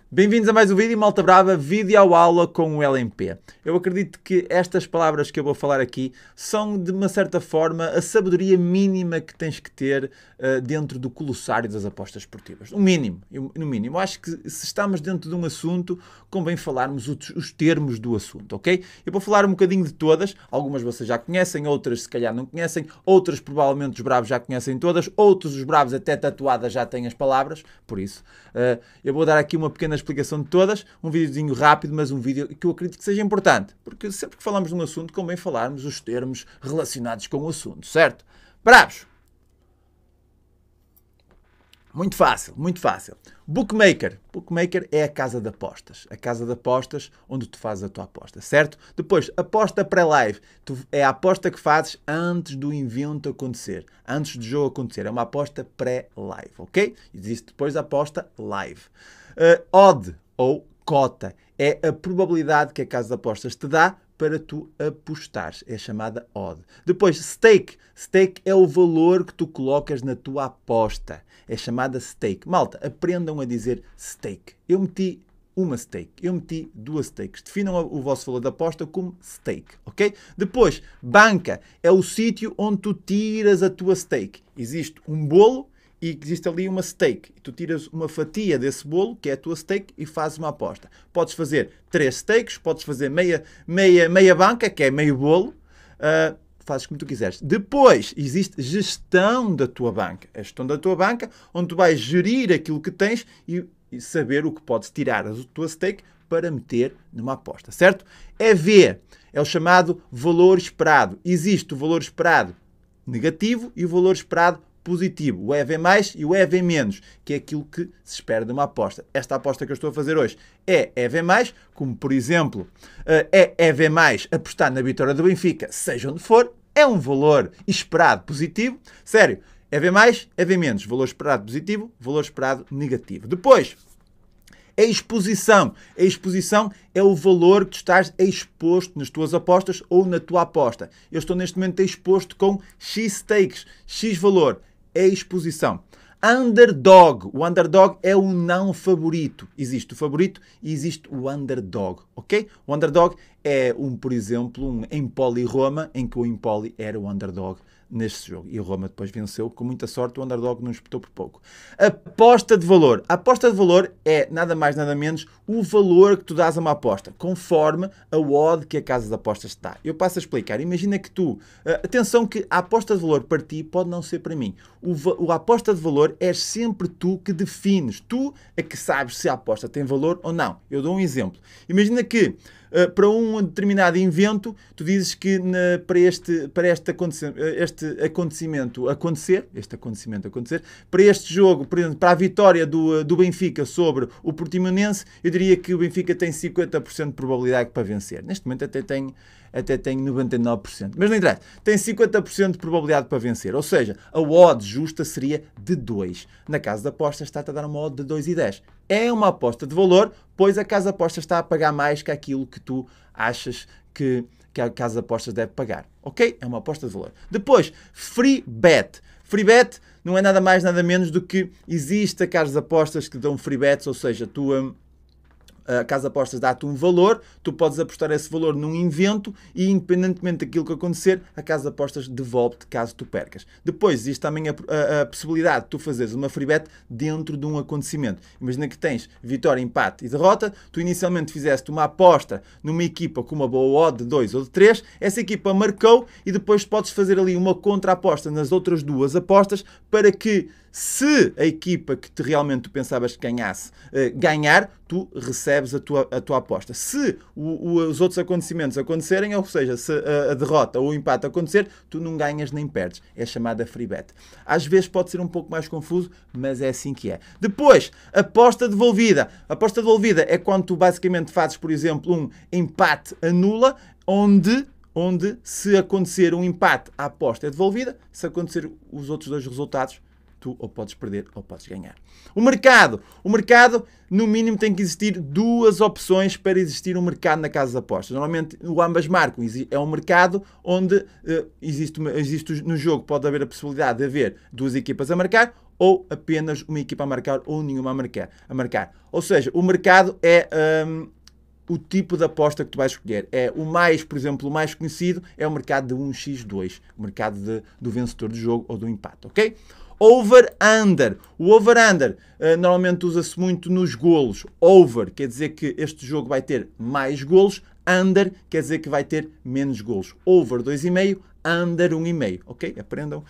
Bem-vindos a mais um vídeo, malta brava, vídeo à aula com o LMP. Eu acredito que estas palavras que eu vou falar aqui são, de uma certa forma, a sabedoria mínima que tens que ter dentro do glossário das apostas esportivas. No mínimo. Eu acho que se estamos dentro de um assunto, convém falarmos os termos do assunto, ok? Eu vou falar um bocadinho de todas, algumas vocês já conhecem, outras se calhar não conhecem, outras provavelmente os bravos já conhecem todas, outros os bravos até tatuadas já têm as palavras, por isso eu vou dar aqui uma pequena explicação de todas, um videozinho rápido, mas um vídeo que eu acredito que seja importante, porque sempre que falamos de um assunto convém falarmos os termos relacionados com o assunto, certo? Bravos! Muito fácil, muito fácil. Bookmaker. Bookmaker é a casa de apostas. A casa de apostas onde tu fazes a tua aposta, certo? Depois, aposta pré-live. É a aposta que fazes antes do evento acontecer. Antes do jogo acontecer. É uma aposta pré-live, ok? Existe depois a aposta live. Odd, ou cota, é a probabilidade que a casa de apostas te dá para tu apostares. É chamada odd. Depois, stake. Stake é o valor que tu colocas na tua aposta. É chamada stake. Malta, aprendam a dizer stake. Eu meti uma stake. Eu meti duas stakes. Definam o vosso valor de aposta como stake, ok? Depois, banca. É o sítio onde tu tiras a tua stake. Existe um bolo e existe ali uma stake. E tu tiras uma fatia desse bolo, que é a tua stake, e fazes uma aposta. Podes fazer 3 stakes, podes fazer meia banca, que é meio bolo. Fazes como tu quiseres. Depois, existe gestão da tua banca. A gestão da tua banca, onde tu vais gerir aquilo que tens e saber o que podes tirar da tua stake para meter numa aposta, certo? EV é o chamado valor esperado. Existe o valor esperado negativo e o valor esperado positivo, o EV mais e o EV menos, que é aquilo que se espera de uma aposta. Esta aposta que eu estou a fazer hoje é EV mais, como por exemplo, é EV mais apostar na vitória do Benfica, seja onde for, é um valor esperado positivo, sério, EV mais, EV menos, valor esperado positivo, valor esperado negativo. Depois, a exposição. A exposição é o valor que tu estás exposto nas tuas apostas ou na tua aposta. Eu estou neste momento exposto com X stakes, X valor. É a exposição. Underdog. O underdog é o não favorito. Existe o favorito e existe o underdog, ok? O underdog é, por exemplo, um Empoli Roma, em que o Empoli era o underdog neste jogo. E o Roma depois venceu, com muita sorte, o underdog não espetou por pouco. Aposta de valor. A aposta de valor é nada mais, nada menos o valor que tu dás a uma aposta, conforme a odd que a casa de apostas te dá. Eu passo a explicar. Imagina que tu... atenção que a aposta de valor para ti pode não ser para mim. A aposta de valor és sempre tu que defines. Tu é que sabes se a aposta tem valor ou não. Eu dou um exemplo. Imagina que para um determinado evento, tu dizes que para este acontecimento acontecer, para este jogo, por exemplo, para a vitória do Benfica sobre o Portimonense, eu diria que o Benfica tem 50% de probabilidade para vencer. Neste momento até tem 99%. Mas não interessa. Tem 50% de probabilidade para vencer. Ou seja, a odd justa seria de 2. Na casa de apostas está-te a dar uma odd de 2,10. É uma aposta de valor, pois a casa de apostas está a pagar mais que aquilo que tu achas que a casa de apostas deve pagar. Ok? É uma aposta de valor. Depois, free bet. Free bet não é nada mais, nada menos do que existe a casa de apostas que dão free bets, ou seja, a casa de apostas dá-te um valor, tu podes apostar esse valor num evento e, independentemente daquilo que acontecer, a casa de apostas devolve-te caso tu percas. Depois existe também a possibilidade de tu fazeres uma free bet dentro de um acontecimento. Imagina que tens vitória, empate e derrota, tu inicialmente fizeste uma aposta numa equipa com uma boa odd de 2 ou de 3, essa equipa marcou e depois podes fazer ali uma contra-aposta nas outras duas apostas para que, se a equipa que realmente tu pensavas que ganhasse ganhar, tu recebes a tua aposta. Se os outros acontecimentos acontecerem, ou seja, se a derrota ou o empate acontecer, tu não ganhas nem perdes. É chamada free bet. Às vezes pode ser um pouco mais confuso, mas é assim que é. Depois, aposta devolvida. Aposta devolvida é quando tu basicamente fazes, por exemplo, um empate anula, onde se acontecer um empate, a aposta é devolvida. Se acontecer os outros dois resultados, tu ou podes perder ou podes ganhar. O mercado, no mínimo, tem que existir duas opções para existir um mercado na casa de apostas. Normalmente, o ambas marcam. É um mercado onde existe no jogo, pode haver a possibilidade de haver duas equipas a marcar ou apenas uma equipa a marcar ou nenhuma a marcar. Ou seja, o mercado é o tipo de aposta que tu vais escolher. É o mais, por exemplo, o mais conhecido é o mercado de 1x2, o mercado do vencedor do jogo ou do empate, ok? Over-under. O over-under normalmente usa-se muito nos golos. Over quer dizer que este jogo vai ter mais golos. Under quer dizer que vai ter menos golos. Over 2,5, under 1,5. Ok? Aprendam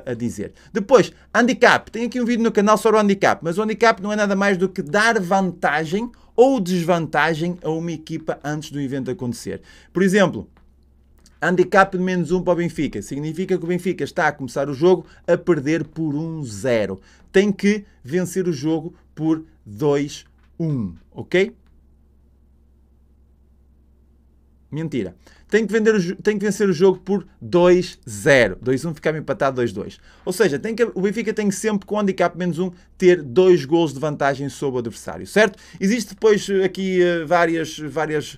a dizer. Depois, handicap. Tem aqui um vídeo no canal sobre o handicap. Mas o handicap não é nada mais do que dar vantagem ou desvantagem a uma equipa antes do evento acontecer. Por exemplo, handicap de -1 para o Benfica. Significa que o Benfica está a começar o jogo a perder por 1-0. Tem que vencer o jogo por 2-1. Ok? Mentira. Tem que vencer o jogo por 2-0. 2-1 ficava empatado 2-2. Ou seja, o Benfica tem que sempre, com o handicap -1, ter 2 golos de vantagem sobre o adversário, certo? Existe depois aqui várias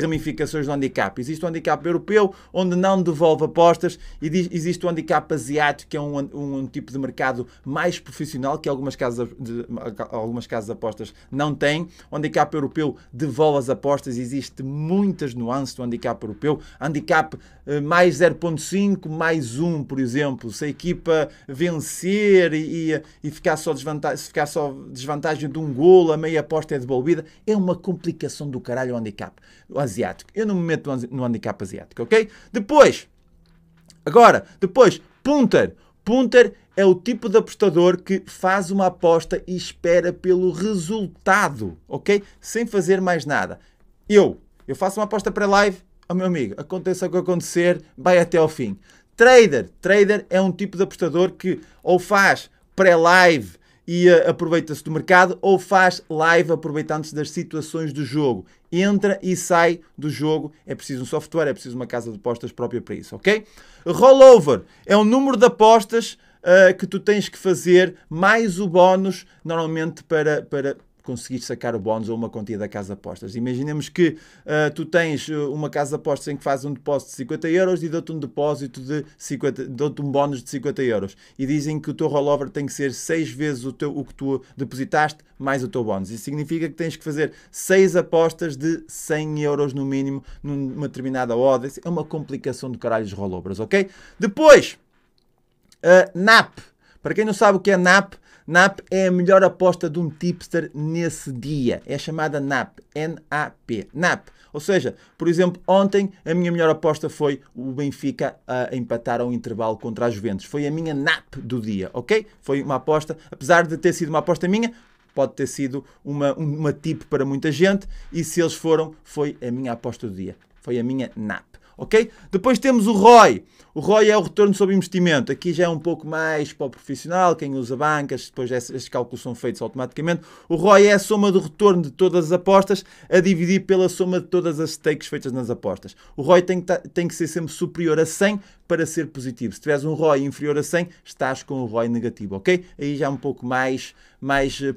ramificações do handicap. Existe o handicap europeu, onde não devolve apostas. E existe o handicap asiático, que é um tipo de mercado mais profissional, que algumas casas de apostas não têm. O handicap europeu devolve as apostas. Existe muitas nuances do handicap europeu. Handicap mais 0,5, mais 1, por exemplo. Se a equipa vencer e ficar só desvantagem de um golo, a meia aposta é devolvida. É uma complicação do caralho o handicap asiático. Eu não me meto no handicap asiático, ok? Depois, punter. Punter é o tipo de apostador que faz uma aposta e espera pelo resultado, ok? Sem fazer mais nada. Eu faço uma aposta pré-live, meu amigo, aconteça o que acontecer, vai até ao fim. Trader é um tipo de apostador que ou faz pré-live e aproveita-se do mercado, ou faz live aproveitando-se das situações do jogo. Entra e sai do jogo. É preciso um software, é preciso uma casa de apostas própria para isso, ok? Rollover é um número de apostas que tu tens que fazer, mais o bónus, normalmente para conseguir sacar o bónus ou uma quantia da casa de apostas. Imaginemos que tu tens uma casa de apostas em que fazes um depósito de 50 euros e dou-te um depósito dou-te um bónus de 50 euros. E dizem que o teu rollover tem que ser 6 vezes o que tu depositaste mais o teu bónus. Isso significa que tens que fazer 6 apostas de 100 euros no mínimo numa determinada odd. É uma complicação do caralho os rollovers, ok? Depois, NAP. Para quem não sabe o que é NAP, NAP é a melhor aposta de um tipster nesse dia. É chamada NAP. N-A-P. NAP. Ou seja, por exemplo, ontem a minha melhor aposta foi o Benfica a empatar ao intervalo contra a Juventus. Foi a minha NAP do dia, ok? Foi uma aposta, apesar de ter sido uma aposta minha, pode ter sido uma tip para muita gente. E se eles foi a minha aposta do dia. Foi a minha NAP. Ok? Depois temos o ROI. O ROI é o retorno sobre investimento. Aqui já é um pouco mais para o profissional, quem usa bancas, depois estes cálculos são feitos automaticamente. O ROI é a soma do retorno de todas as apostas a dividir pela soma de todas as stakes feitas nas apostas. O ROI tem que ser sempre superior a 100 para ser positivo. Se tiveres um ROI inferior a 100, estás com o ROI negativo, ok? Aí já é um pouco mais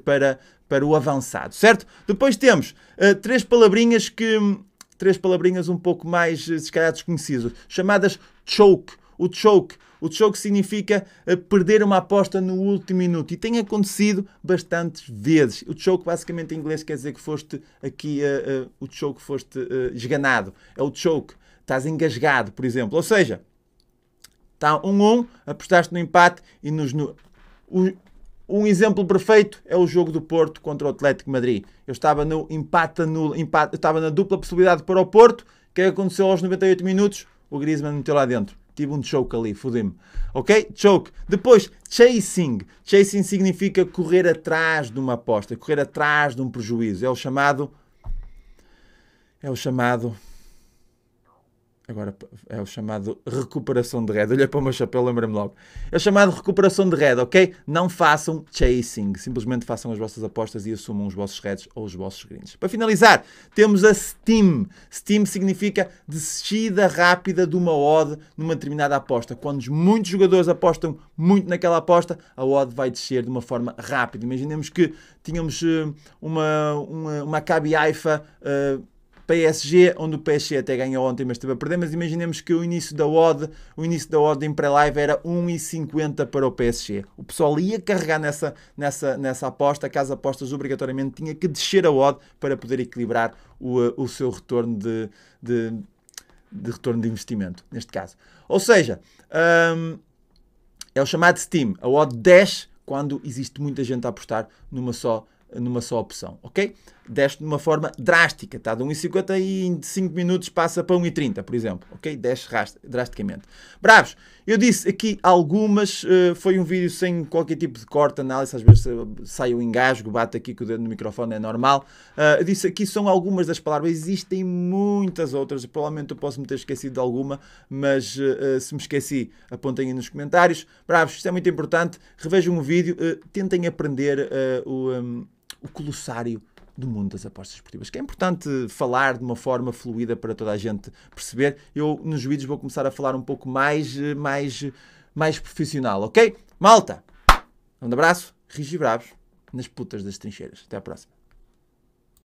para o avançado, certo? Depois temos três palavrinhas um pouco mais, se calhar, desconhecidas, chamadas choke. O choke significa perder uma aposta no último minuto. E tem acontecido bastantes vezes. O choke, basicamente, em inglês, quer dizer que foste aqui, foste esganado. É o choke. Estás engasgado, por exemplo. Ou seja, está 1-1, apostaste no empate e um exemplo perfeito é o jogo do Porto contra o Atlético de Madrid. Eu estava no empate, eu estava na dupla possibilidade para o Porto. O que aconteceu aos 98 minutos? O Griezmann meteu lá dentro. Tive um choke ali, fodi-me. Ok? Choke. Depois, chasing. Chasing significa correr atrás de uma aposta, correr atrás de um prejuízo. É o chamado recuperação de rede. Olhei para o meu chapéu, lembra-me logo. É o chamado recuperação de rede, ok? Não façam chasing. Simplesmente façam as vossas apostas e assumam os vossos heads ou os vossos greens. Para finalizar, temos a steam. Steam significa descida rápida de uma odd numa determinada aposta. Quando muitos jogadores apostam muito naquela aposta, a odd vai descer de uma forma rápida. Imaginemos que tínhamos uma Maccabi Haifa PSG, onde o PSG até ganhou ontem, mas esteve a perder, mas imaginemos que o início da odd em pré-live era 1,50 para o PSG. O pessoal ia carregar nessa aposta, a casa de apostas obrigatoriamente tinha que descer a odd para poder equilibrar o seu retorno de retorno de investimento, neste caso. Ou seja, é o chamado Steam. A odd desce quando existe muita gente a apostar numa só opção, ok? Desce de uma forma drástica, está de 1,50 e em 5 minutos passa para 1,30, por exemplo, ok? Desce drasticamente. Bravos, eu disse aqui algumas, foi um vídeo sem qualquer tipo de corte, análise, às vezes sai o engasgo, bate aqui com o dedo no microfone, é normal. Eu disse aqui são algumas das palavras, existem muitas outras, provavelmente eu posso me ter esquecido de alguma, mas se me esqueci, apontem aí nos comentários. Bravos, isto é muito importante, revejam o vídeo, tentem aprender o glossário do mundo das apostas esportivas, que é importante falar de uma forma fluida para toda a gente perceber. Eu nos vídeos vou começar a falar um pouco mais profissional, ok? Malta, um abraço, rijos e bravos nas putas das trincheiras. Até à próxima.